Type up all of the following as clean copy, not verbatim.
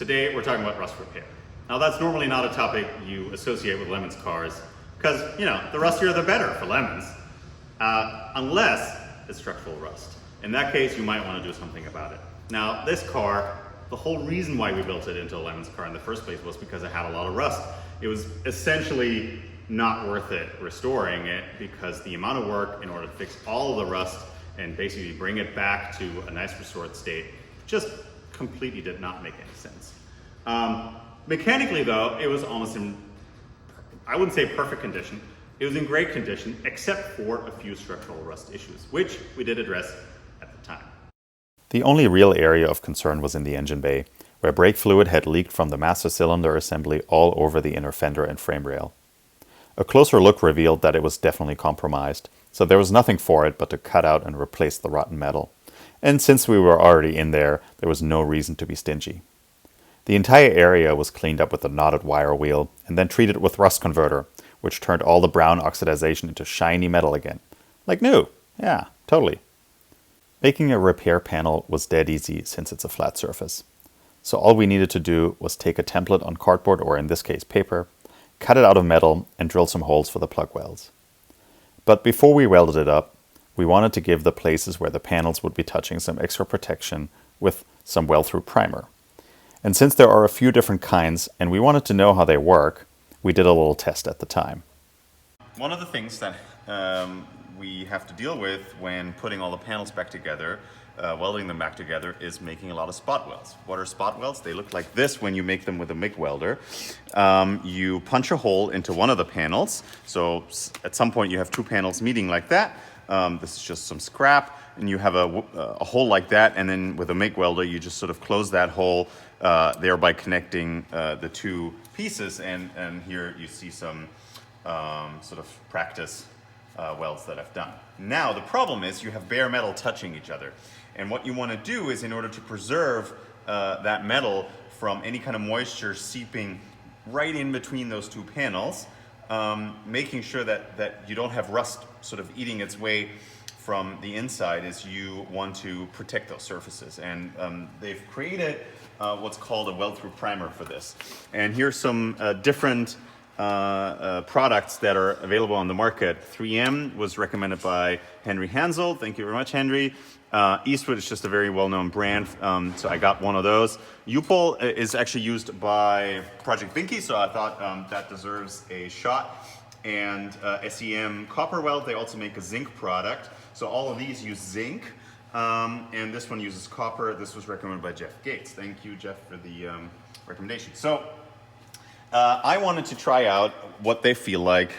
Today we're talking about rust repair. Now that's normally not a topic you associate with Lemon's cars because, the rustier the better for Lemons, unless it's structural rust. In that case, you might want to do something about it. Now this car, the whole reason why we built it into a Lemon's car in the first place was because it had a lot of rust. It was essentially not worth it restoring it because the amount of work in order to fix all of the rust and basically bring it back to a nice restored state just completely did not make any sense. Mechanically though, it was almost in, I wouldn't say perfect condition, it was in great condition except for a few structural rust issues, which we did address at the time. The only real area of concern was in the engine bay, where brake fluid had leaked from the master cylinder assembly all over the inner fender and frame rail. A closer look revealed that it was definitely compromised, so there was nothing for it but to cut out and replace the rotten metal. And since we were already in there, there was no reason to be stingy. The entire area was cleaned up with a knotted wire wheel and then treated with rust converter, which turned all the brown oxidization into shiny metal again. Like new. Yeah, totally. Making a repair panel was dead easy since it's a flat surface. So all we needed to do was take a template on cardboard, or in this case paper, cut it out of metal and drill some holes for the plug welds. But before we welded it up, we wanted to give the places where the panels would be touching some extra protection with some weld-thru primer. And since there are a few different kinds and we wanted to know how they work, we did a little test at the time. One of the things that we have to deal with when putting all the panels back together, welding them back together, is making a lot of spot welds. What are spot welds? They look like this when you make them with a MIG welder. You punch a hole into one of the panels. So at some point you have two panels meeting like that. This is just some scrap, and you have a hole like that, and then with a MIG welder you just sort of close that hole, thereby connecting the two pieces, and here you see some sort of practice welds that I've done. Now the problem is you have bare metal touching each other, and what you want to do is, in order to preserve that metal from any kind of moisture seeping right in between those two panels, making sure that you don't have rust sort of eating its way from the inside, is you want to protect those surfaces. And they've created what's called a weld-thru primer for this. And here's some different products that are available on the market. 3M was recommended by Henry Hansel. Thank you very much, Henry. Eastwood is just a very well-known brand, so I got one of those. U-POL is actually used by Project Binky, so I thought that deserves a shot. And SEM Copper Weld, they also make a zinc product. So all of these use zinc, and this one uses copper. This was recommended by Jeff Gates. Thank you, Jeff, for the recommendation. So I wanted to try out what they feel like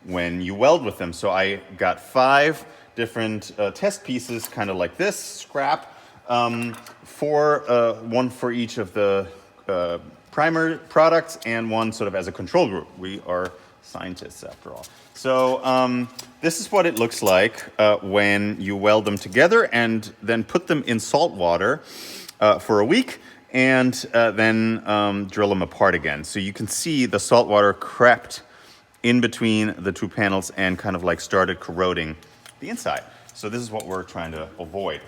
when you weld with them. So I got 5 different test pieces, kind of like this, scrap, one for each of the primer products and one sort of as a control group. We are scientists after all. So this is what it looks like when you weld them together and then put them in salt water for a week and then drill them apart again. So you can see the salt water crept in between the two panels and kind of like started corroding the inside. So this is what we're trying to avoid.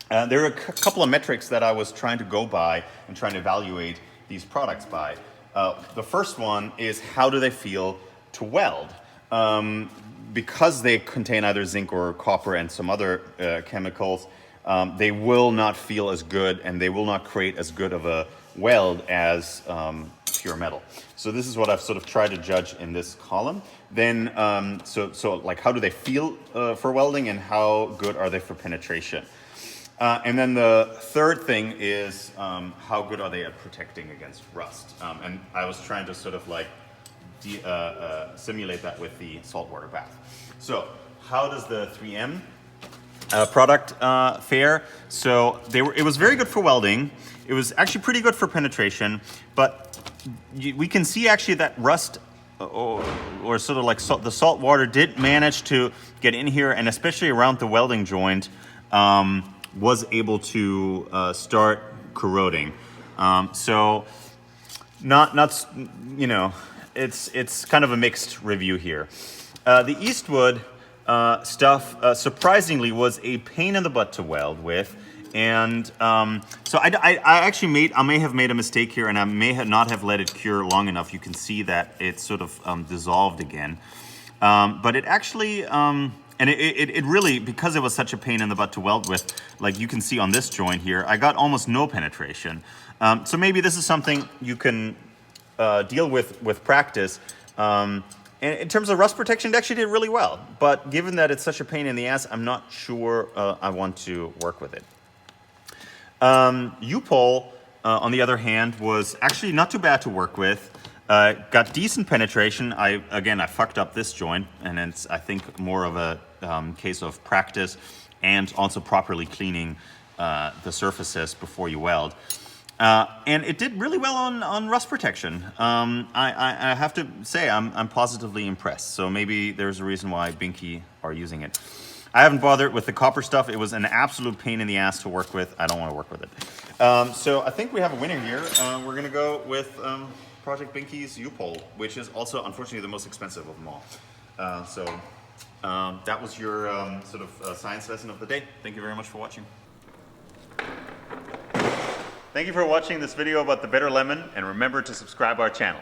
There are a couple of metrics that I was trying to go by and trying to evaluate these products by. The first one is, how do they feel to weld? Because they contain either zinc or copper and some other chemicals, they will not feel as good and they will not create as good of a weld as pure metal. So this is what I've sort of tried to judge in this column. Then, so like, how do they feel for welding and how good are they for penetration? And then the third thing is, how good are they at protecting against rust? And I was trying to sort of like simulate that with the saltwater bath. So how does the 3M product fare? So it was very good for welding. It was actually pretty good for penetration, but we can see actually that rust or sort of like the salt water did manage to get in here, and especially around the welding joint, was able to start corroding. So not you know, it's kind of a mixed review here. The Eastwood stuff surprisingly was a pain in the butt to weld with, And so I actually I may have made a mistake here, and I may not have let it cure long enough. You can see that it's sort of dissolved again. But it actually, and it really, because it was such a pain in the butt to weld with, like you can see on this joint here, I got almost no penetration. So maybe this is something you can deal with practice. And in terms of rust protection, it actually did really well. But given that it's such a pain in the ass, I'm not sure I want to work with it. U-pole, on the other hand, was actually not too bad to work with. Got decent penetration. I fucked up this joint, and it's, I think, more of a case of practice and also properly cleaning the surfaces before you weld. And it did really well on rust protection. I have to say I'm positively impressed. So maybe there's a reason why Binky are using it. I haven't bothered with the copper stuff. It was an absolute pain in the ass to work with. I don't want to work with it. So I think we have a winner here. We're going to go with Project Binky's U-pole, which is also, unfortunately, the most expensive of them all. So that was your sort of science lesson of the day. Thank you very much for watching. Thank you for watching this video about the bitter lemon, and remember to subscribe our channel.